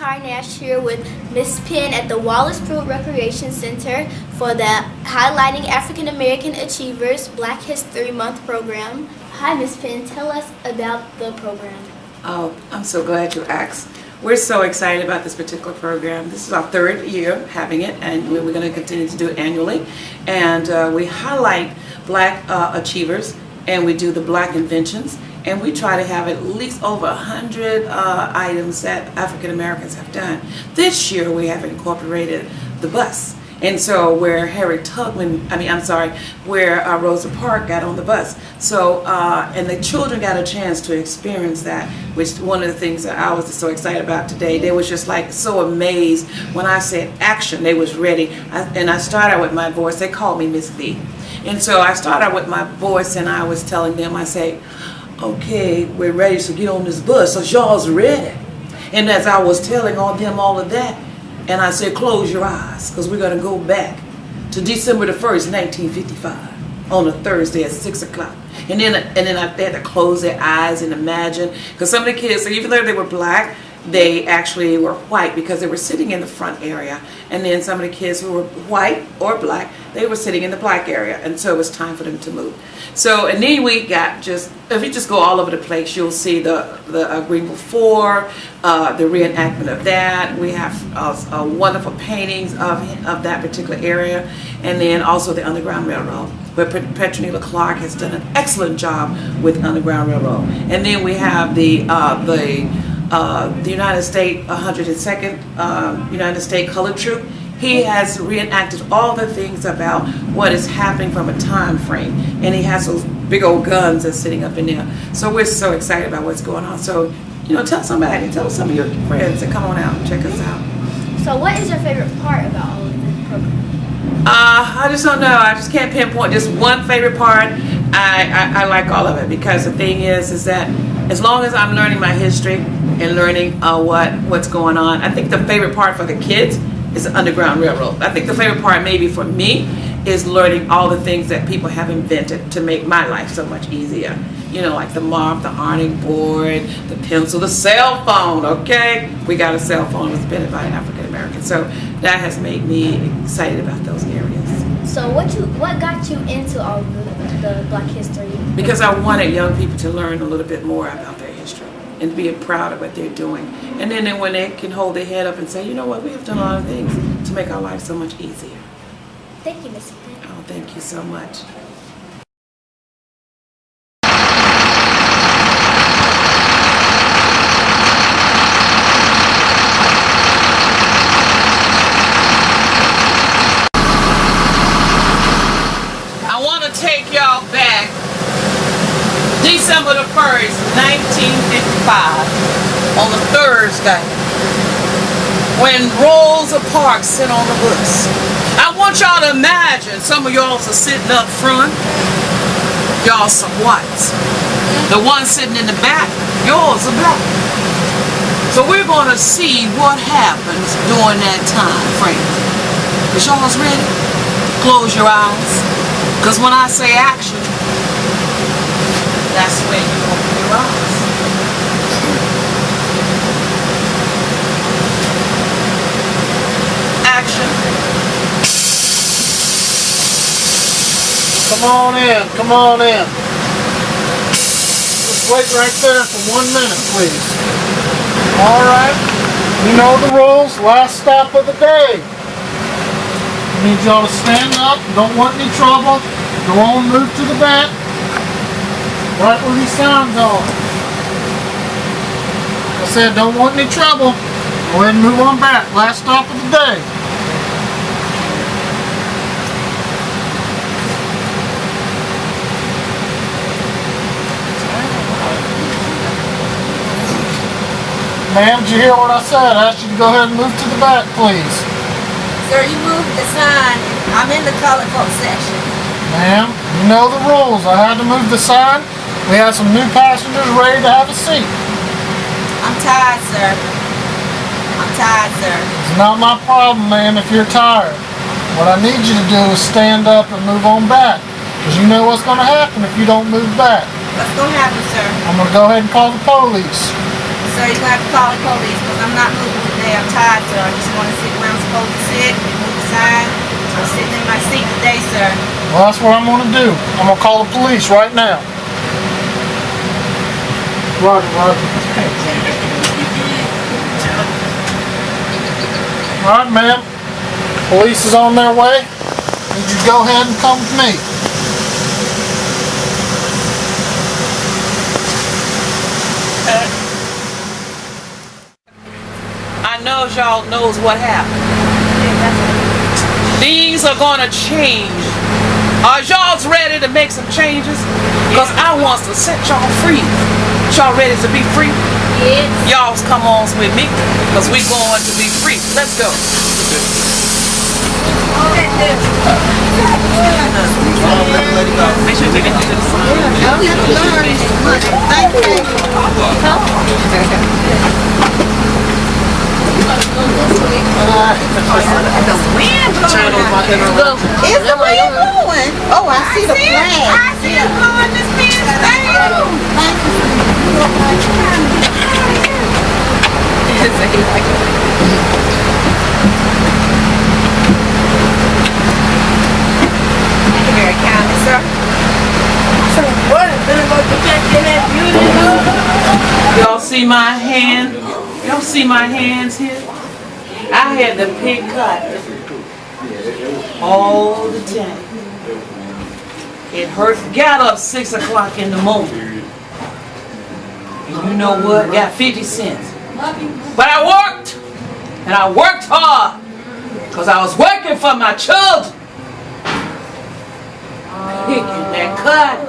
Ty Nash here with Miss Penn at the Wallacefield Recreation Center for the Highlighting African American Achievers Black History Month program. Hi Miss Penn, tell us about the program. Oh, I'm so glad you asked. We're so excited about this particular program. This is our third year having it, and we're going to continue to do it annually. And we highlight Black achievers, and we do the Black inventions. And we try to have at least over 100 items that African Americans have done. This year we have incorporated the bus. And so where Harriet Tubman, where Rosa Parks got on the bus. So, and the children got a chance to experience that, which one of the things that I was so excited about today. They was just like so amazed when I said action, they was ready. And I started with my voice, they called me Miss V. And so I started with my voice and I was telling them, I say, okay, we're ready to get on this bus, so y'all's ready. And as I was telling them all of that, and I said, close your eyes, because we're going to go back to December the 1st, 1955, on a Thursday at 6 o'clock. And then they had to close their eyes and imagine, because some of the kids, so even though they were Black, they actually were white because they were sitting in the front area. And then some of the kids who were white or Black, they were sitting in the Black area. And so it was time for them to move. So, and then we got if you just go all over the place, you'll see the Greenville 4, the reenactment of that. We have wonderful paintings of that particular area. And then also the Underground Railroad, where Petronila Clark has done an excellent job with Underground Railroad. And then we have the United States 102nd United States Colored Troop. He has reenacted all the things about what is happening from a time frame, and he has those big old guns that's sitting up in there. So we're so excited about what's going on. So, tell some of your friends to come on out and check us out. So what is your favorite part about all of this program? I just don't know. I just can't pinpoint just one favorite part. I like all of it, because the thing is that as long as I'm learning my history and learning what's going on, I think the favorite part for the kids is the Underground Railroad. I think the favorite part maybe for me is learning all the things that people have invented to make my life so much easier. Like the mop, the ironing board, the pencil, the cell phone, okay? We got a cell phone that was invented by an African American. So that has made me excited about those areas. So what got you into all the Black history? Because I wanted young people to learn a little bit more about their history and be proud of what they're doing. And then when they can hold their head up and say, you know what, we have done a lot of things to make our life so much easier. Thank you, Ms. Penn. Oh, thank you so much. I want to take y'all back December the 1st, 1955, on a Thursday, when Rosa Parks sit on the bus. I want y'all to imagine some of y'all are sitting up front, y'all some whites. The ones sitting in the back, yours are Black. So we're going to see what happens during that time frame. Is y'all's ready? Close your eyes, because when I say action, that's when you open your eyes. Action. Come on in, come on in. Just wait right there for 1 minute, please. Alright, you know the rules. Last stop of the day. I need y'all to stand up. Don't want any trouble. Go on, move to the back. Right where these signs are. I said don't want any trouble. Go ahead and move on back. Last stop of the day. Ma'am, did you hear what I said? I asked you to go ahead and move to the back, please. Sir, you moved the sign. I'm in the colored folk section. Ma'am, you know the rules. I had to move the sign. We have some new passengers ready to have a seat. I'm tired, sir. I'm tired, sir. It's not my problem, ma'am, if you're tired. What I need you to do is stand up and move on back. Because you know what's going to happen if you don't move back. What's going to happen, sir? I'm going to go ahead and call the police. sir. You're going to have to call the police because I'm not moving today. I'm tired, sir. I just want to sit where I'm supposed to sit and move the sign. I'm sitting in my seat today, sir. Well, that's what I'm going to do. I'm going to call the police right now. Roger, Roger. All right, ma'am. Police is on their way. Would you go ahead and come with me? I know y'all knows what happened. Things are gonna change. Are y'all ready to make some changes? Because I want to set y'all free. Y'all ready to be free? Yes. Y'all come on with me because we going to be free. Let's go. Make sure you get to the Is the wind blowing? Oh, I see the flag. I see it blowing this man's Very kind, sir. Y'all see my hand? Y'all see my hands here? I had the pig cut all the time. It hurt. Got up 6 o'clock in the morning. And you know what? Got 50 cents. But I worked. And I worked hard. Because I was working for my children. Picking that cut.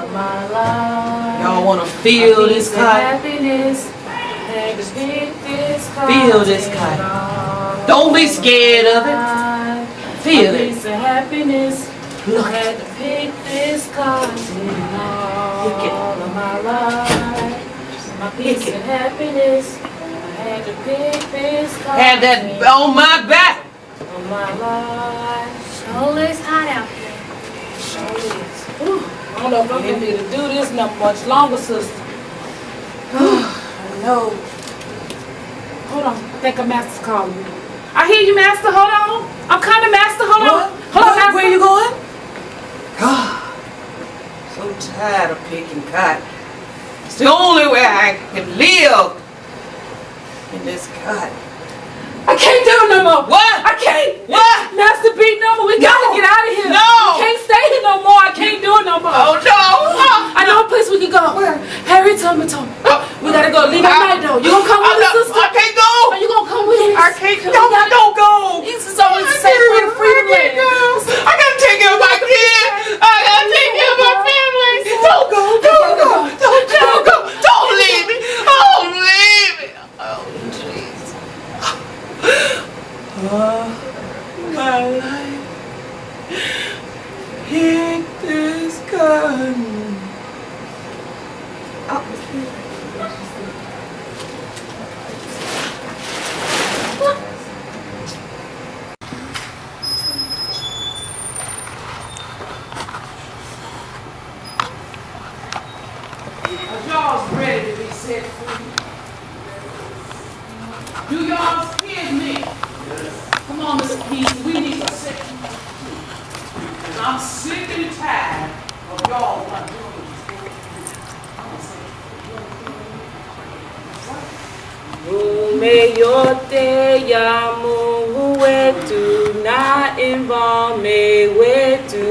Y'all want to feel this cut? Feel this cut. Don't be scared of it. Feel it. Look at it. Pick it. Had that on my back. Sure is hot out here. Sure is. Ooh, I don't know if I'm gonna be able to do this not much longer, sister. I know. Hold on, I think a master's calling me. I hear you, master. Hold on. I'm coming, master. Hold on. Hold on, master. Where you going? God, so tired of picking cotton. It's the only way I can live in this cotton. I can't do it no more. What? I can't. What? Master B, no more. We gotta get out of here. No. We can't stay here no more. I can't do it no more. Oh no! I know a place we can go. Where? Harry told me. We gotta go. Leave at night though. You gonna come with us, sister? I can't go. Are you gonna come with us? I can't. Don't go. This is always the same for the freedom land. I gotta take care of my kids. I gotta take care of my family. Don't go. Don't go. Don't go. Don't leave me. Don't leave me. Oh, jeez. My life. Pick this gun. Y'all's ready to be set free. Do y'all hear me? Come on, Mr. Keith, we need to set you free. I'm sick and tired of y'all not doing Umeyote ya Mungu wetu na imvame wetu.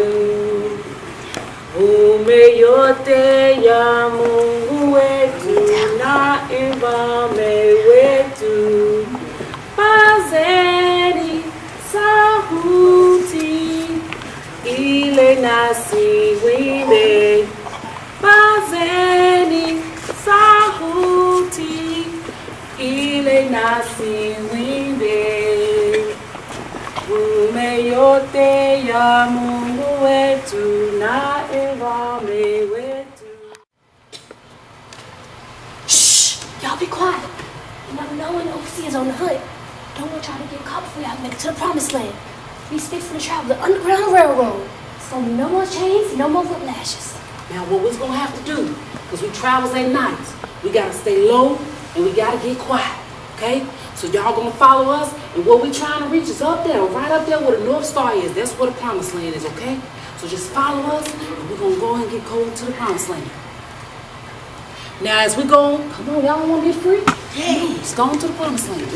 Umeyote ya Mungu wetu na imvame wetu. Pazeni sauti ile nasi wimbe. Pazeni sauti ile nasi wimbe. Umeyote ya Mungu wetu na evame wetu. Shh! Y'all be quiet. You never know when the overseer's on the hood. Don't want y'all to get caught before y'all make it to the promised land. We fixing to travel the Underground Railroad. It's gonna be no more chains, no more whiplashes. Now what we're gonna have to do, because we travels at night, we gotta stay low and we gotta get quiet, okay? So y'all gonna follow us, and what we trying to reach is up there, right up there where the North Star is. That's where the promised land is, okay? So just follow us, and we're gonna go and get cold to the promised land. Now as we go, come on, y'all wanna get free? Yeah. Let's go on to the promised land.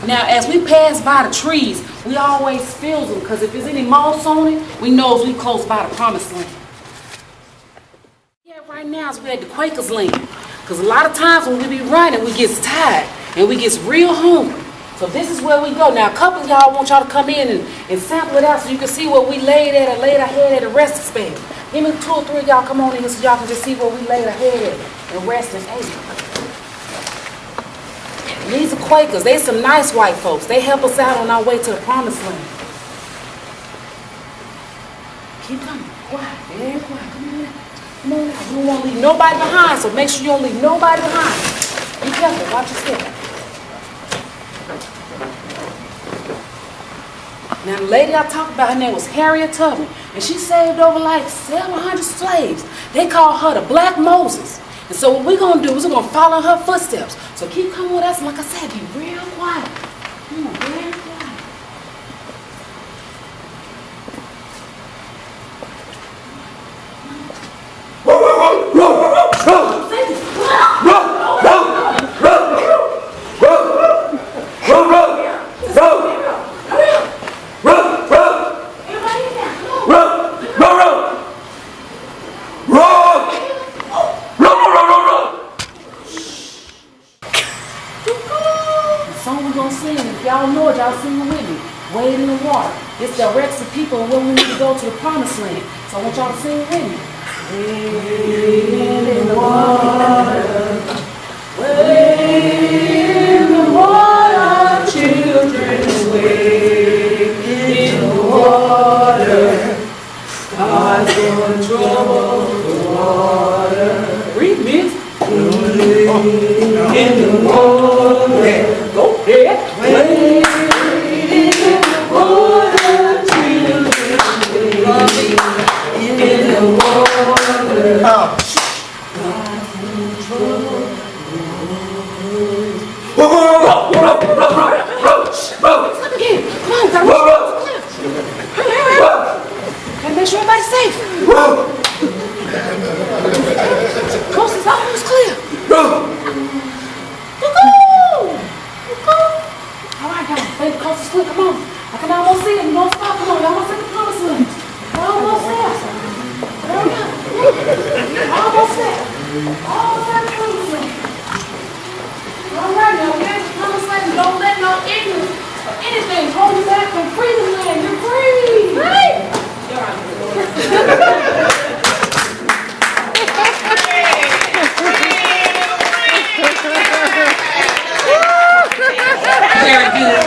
Now as we pass by the trees, we always feel them, because if there's any moss on it, we know we close by the promised land. Yeah, right now is we're at the Quakers' land. Because a lot of times when we be running, we get tired and we get real hungry. So this is where we go. Now a couple of y'all want y'all to come in and sample it out so you can see where we laid at or laid our head at a resting space. Give me 2 or 3 of y'all come on in so y'all can just see where we laid our head at and rest and ate. And these are Quakers. They some nice white folks. They help us out on our way to the promised land. Keep coming. Quiet. Very quiet. Come on in. Come on now. We don't want to leave nobody behind, so make sure you don't leave nobody behind. Be careful. Watch your step. Now the lady I talked about, her name was Harriet Tubman, and she saved over like 700 slaves. They call her the Black Moses. And so what we're going to do is we're going to follow her footsteps. So keep coming with us, and like I said, be real quiet. Come on, very quiet. This directs the people where we need to go to the promised land. So I want y'all to sing with me. Wade in the water, wade in the water, children, wade in the water. God's gonna trouble the water. Read me. In the water. Go ahead. Wade in the water. In the water. And make sure everybody's safe. Coast is almost clear. Alright guys, baby, coast is clear. Come on. I can almost see it. You don't stop. Come on. Y'all almost at the promised land. Almost there. There we go. Almost there. Almost at the promised land. All right, now we're at the promised land. Don't let no ignorance or anything hold you back from freedom land. You're free. Right? Very good.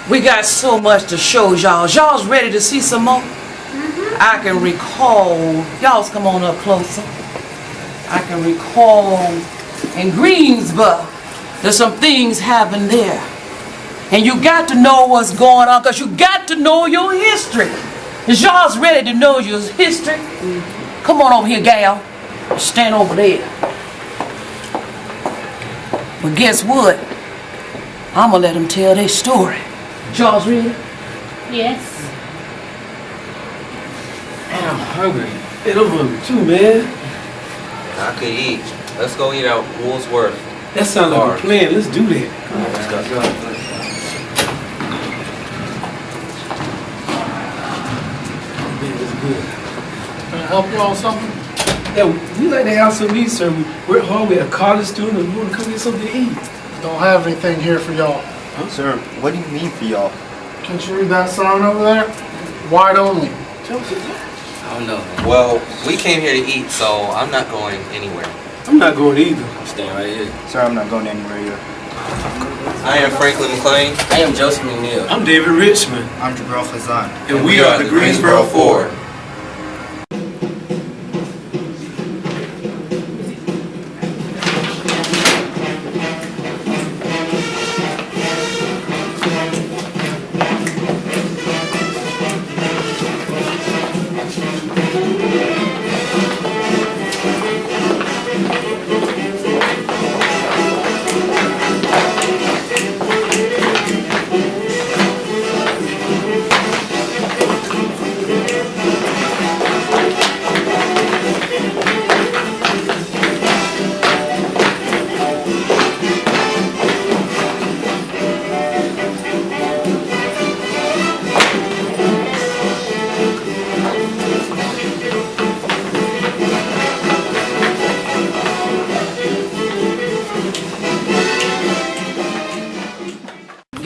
We got so much to show y'all. Y'all's ready to see some more? I can recall, y'all's come on up closer. I can recall in Greensboro, there's some things happened there. And you got to know what's going on because you got to know your history. Is y'all's ready to know your history? Come on over here, gal. Stand over there. But guess what? I'm going to let them tell their story. Y'all's ready? Yes. Man, I'm hungry. Man, I'm hungry too, man. I could eat. Let's go eat at Woolsworth. That sounds like a plan. Let's do that. Come on, let's go. Man, that's good. Can I help you on something? Yeah, we like to have some meat, sir. We're home. We're a college student and we want to come get something to eat. Don't have anything here for y'all. Sir, what do you need for y'all? Can't you read that sign over there? White only. I don't know, man. Well, we came here to eat, so I'm not going anywhere. I'm not going either. I'm staying right here. Sir, I'm not going anywhere either. I am Franklin McLean. I am Joseph McNeil. I'm David Richmond. I'm Jabril Fazan. And we are the Greensboro Four.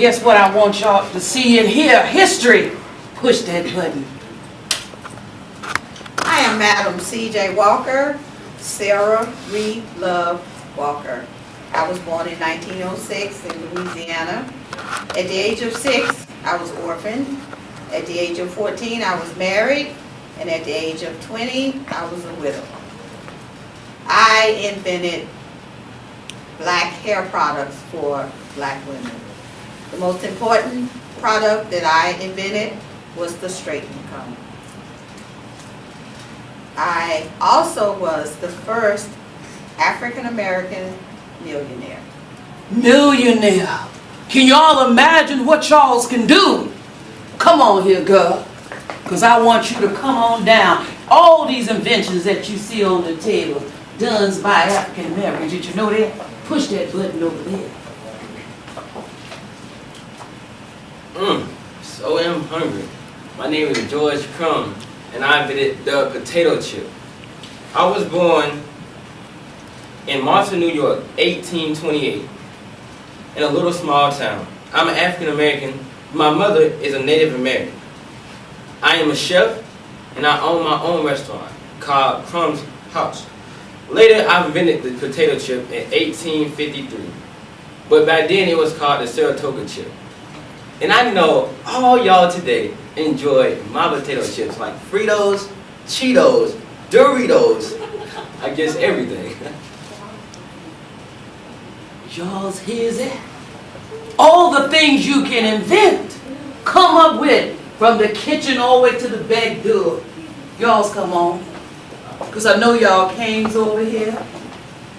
guess what I want y'all to see and hear? History. Push that button. I am Madam C.J. Walker, Sarah Reed Love Walker. I was born in 1906 in Louisiana. At the age of 6, I was orphaned. At the age of 14, I was married. And at the age of 20, I was a widow. I invented black hair products for black women. The most important product that I invented was the straightening comb. I also was the first African American millionaire. Millionaire. Can y'all imagine what y'all can do? Come on here, girl. Because I want you to come on down. All these inventions that you see on the table, done by African Americans. Did you know that? Push that button over there. So am hungry. My name is George Crumb, and I invented the potato chip. I was born in Marshall, New York, 1828, in a little small town. I'm an African American. My mother is a Native American. I am a chef, and I own my own restaurant called Crumb's House. Later, I invented the potato chip in 1853, but back then it was called the Saratoga chip. And I know all y'all today enjoy my potato chips like Fritos, Cheetos, Doritos, I guess everything. Y'all's here's it. All the things you can invent, come up with, from the kitchen all the way to the back door. Y'all's come on. Because I know y'all came over here.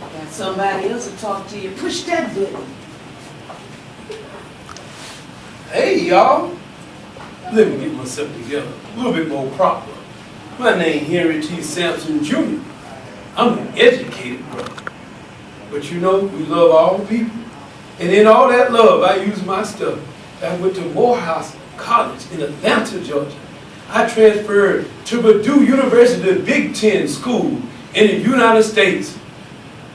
Got somebody else to talk to you. Push that button. Hey, y'all. Let me get myself together. A little bit more proper. My name Henry T. Sampson Jr. I'm an educated brother. But you know, we love all the people. And in all that love, I use my stuff. I went to Morehouse College in Atlanta, Georgia. I transferred to Purdue University Big Ten School in the United States.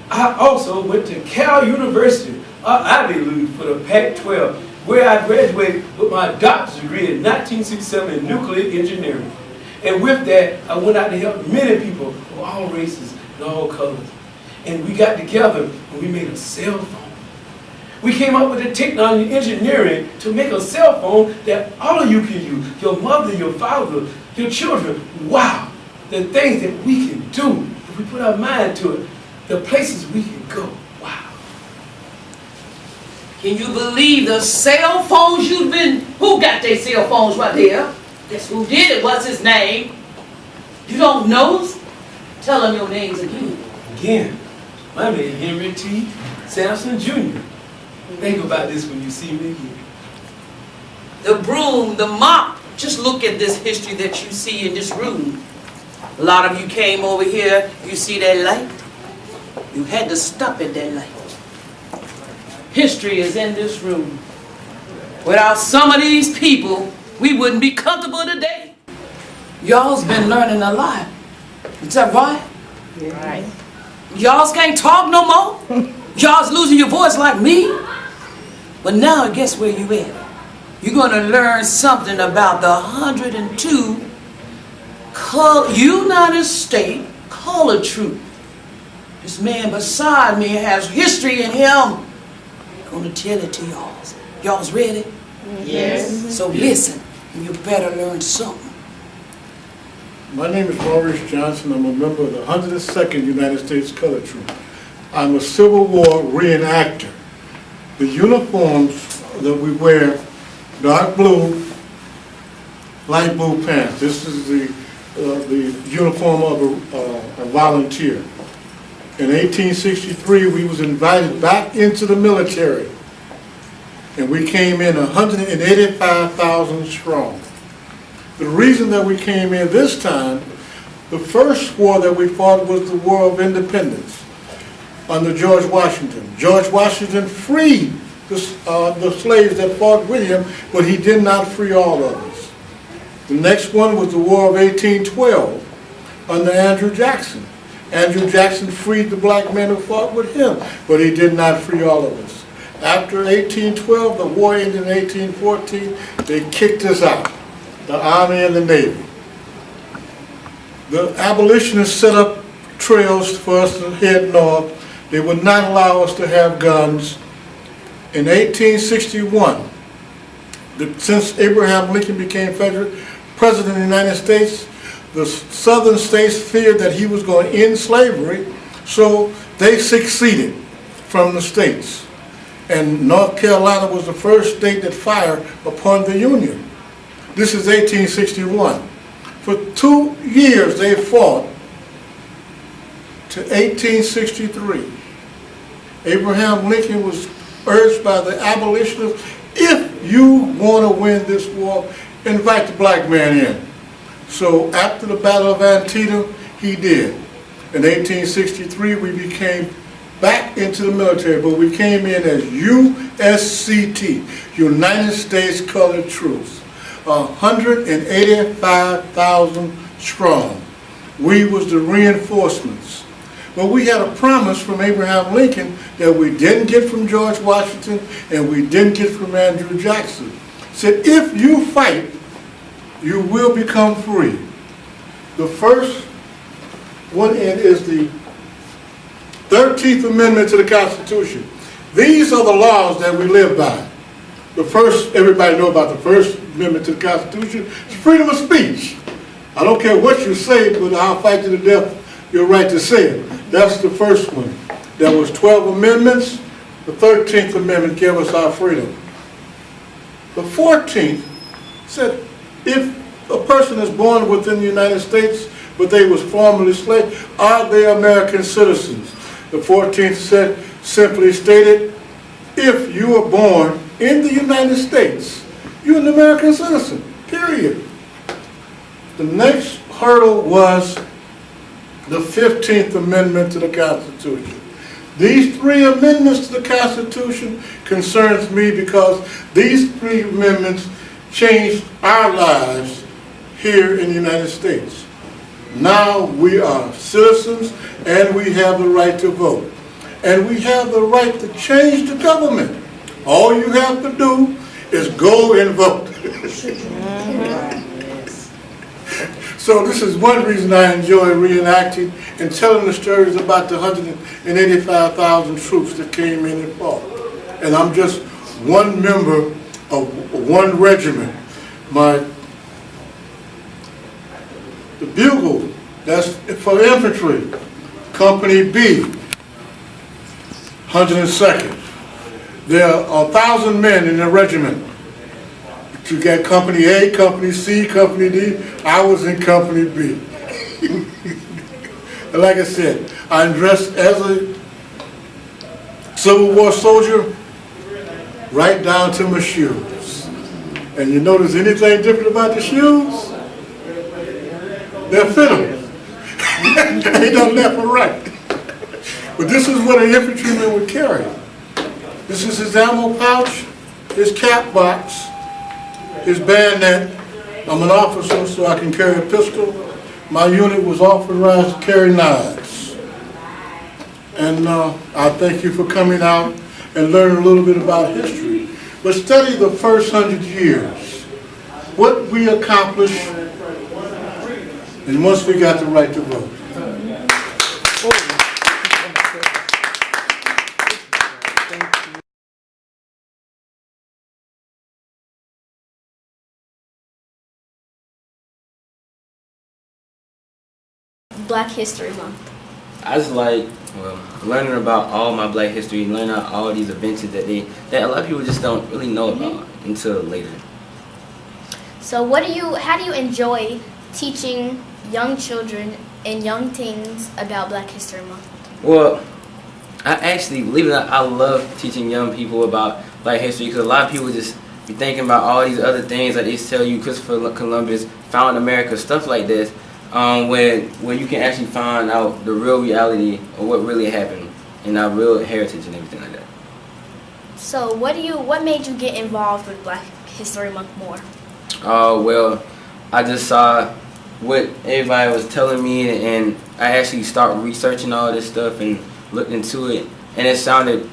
I also went to Cal University, Ivy League for the Pac-12, where I graduated with my doctor's degree in 1967 in nuclear engineering. And with that, I went out to help many people of all races and all colors. And we got together and we made a cell phone. We came up with the technology engineering to make a cell phone that all of you can use. Your mother, your father, your children. Wow, the things that we can do if we put our mind to it. The places we can go. Wow. Can you believe the cell phones you've been... Who got their cell phones right there? That's who did it. What's his name? You don't know? Tell them your names again. Again, my name is Henry T. Sampson Jr. Think about this when you see me again. The broom, the mop. Just look at this history that you see in this room. A lot of you came over here. You see that light? You had to stop at that light. History is in this room. Without some of these people, we wouldn't be comfortable today. Y'all's been learning a lot. Is that right? Yeah. Right. Y'all can't talk no more? Y'all's losing your voice like me? But now, guess where you at? You're going to learn something about the 102 United States Color Troop. This man beside me has history in him. I'm going to tell it to y'all. Y'all's ready? Yes. So listen, and you better learn something. My name is Maurice Johnson. I'm a member of the 102nd United States Color Troop. I'm a Civil War reenactor. The uniforms that we wear, dark blue, light blue pants. This is the uniform of a volunteer. In 1863, we was invited back into the military, and we came in 185,000 strong. The reason that we came in this time, the first war that we fought was the War of Independence under George Washington. George Washington freed the slaves that fought with him, but he did not free all of us. The next one was the War of 1812 under Andrew Jackson. Andrew Jackson freed the black men who fought with him, but he did not free all of us. After 1812, the war ended in 1814, they kicked us out, the Army and the Navy. The abolitionists set up trails for us to head north. They would not allow us to have guns. In 1861, since Abraham Lincoln became federal president of the United States, the southern states feared that he was going to end slavery, so they seceded from the states. And North Carolina was the first state that fired upon the Union. This is 1861. For 2 years they fought to 1863. Abraham Lincoln was urged by the abolitionists, if you want to win this war, invite the black man in. So after the Battle of Antietam, he did. In 1863, we became back into the military, but we came in as USCT, United States Colored Troops, 185,000 strong. We was the reinforcements. But we had a promise from Abraham Lincoln that we didn't get from George Washington and we didn't get from Andrew Jackson. Said, if you fight, you will become free. The first one is the 13th Amendment to the Constitution. These are the laws that we live by. The first, everybody know about the First Amendment to the Constitution, it's freedom of speech. I don't care what you say, but I'll fight to the death your right to say it. That's the first one. There was 12 amendments. The 13th Amendment gave us our freedom. The 14th said, if a person is born within the United States, but they was formerly slaves, are they American citizens? The 14th said, simply stated, if you are born in the United States, you're an American citizen, period. The next hurdle was the 15th Amendment to the Constitution. These 3 amendments to the Constitution concerns me because these 3 amendments changed our lives here in the United States. Now we are citizens and we have the right to vote. And we have the right to change the government. All you have to do is go and vote. So this is one reason I enjoy reenacting and telling the stories about the 185,000 troops that came in and fought. And I'm just one member of one regiment. The bugle, that's for infantry, Company B, 102nd. There are 1,000 men in the regiment. You got Company A, Company C, Company D. I was in Company B. And like I said, I'm dressed as a Civil War soldier right down to my shoes. And you notice anything different about the shoes? They're fittable. They don't left or right. But this is what an infantryman would carry. This is his ammo pouch, his cap box, his bayonet. I'm an officer, so I can carry a pistol. My unit was authorized to carry knives. And I thank you for coming out and learning a little bit about history. But study the first 100 years. What we accomplished, and once we got the right to vote. Black History Month? I just like learning about all my Black history, learning about all these events that a lot of people just don't really know about until later. So how do you enjoy teaching young children and young teens about Black History Month? Well, I actually, believe it or not, I love teaching young people about Black history because a lot of people just be thinking about all these other things like they tell you Christopher Columbus found America, stuff like this. When you can actually find out the real reality of what really happened and our real heritage and everything like that. So what made you get involved with Black History Month more? Well, I just saw what everybody was telling me and I actually started researching all this stuff and looked into it and it sounded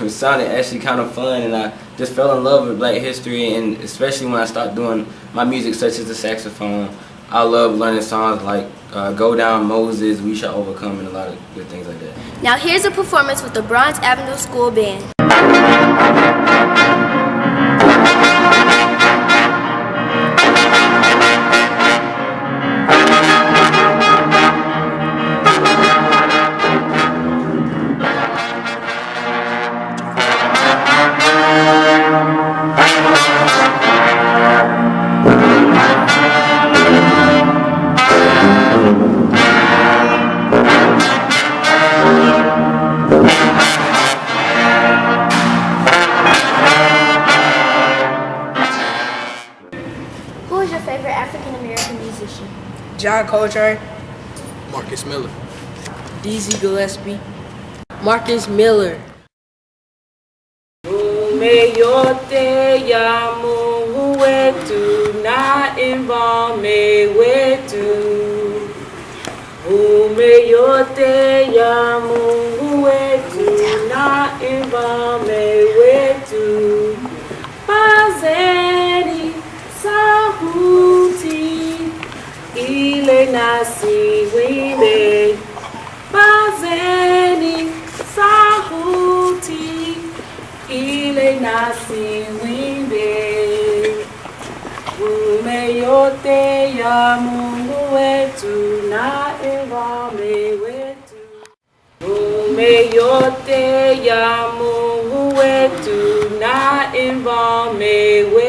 it sounded actually kind of fun, and I just fell in love with Black history, and especially when I started doing my music such as the saxophone. I love learning songs like Go Down Moses, We Shall Overcome, and a lot of good things like that. Now here's a performance with the Bronze Avenue School Band. Who is your favorite African American musician? John Coltrane. Marcus Miller. Dizzy Gillespie. Marcus Miller. Umeyote ya Mungu wetu na imvame wetu. Umeyote ya Mungu wetu na imvame wetu. Pazeni sauti ile nasi wimbe. Pazeni sauti ile nasi wimbe. Umeyote ya Mungu wetu na imvame wetu. Umeyote ya Mungu wetu na imvame wetu.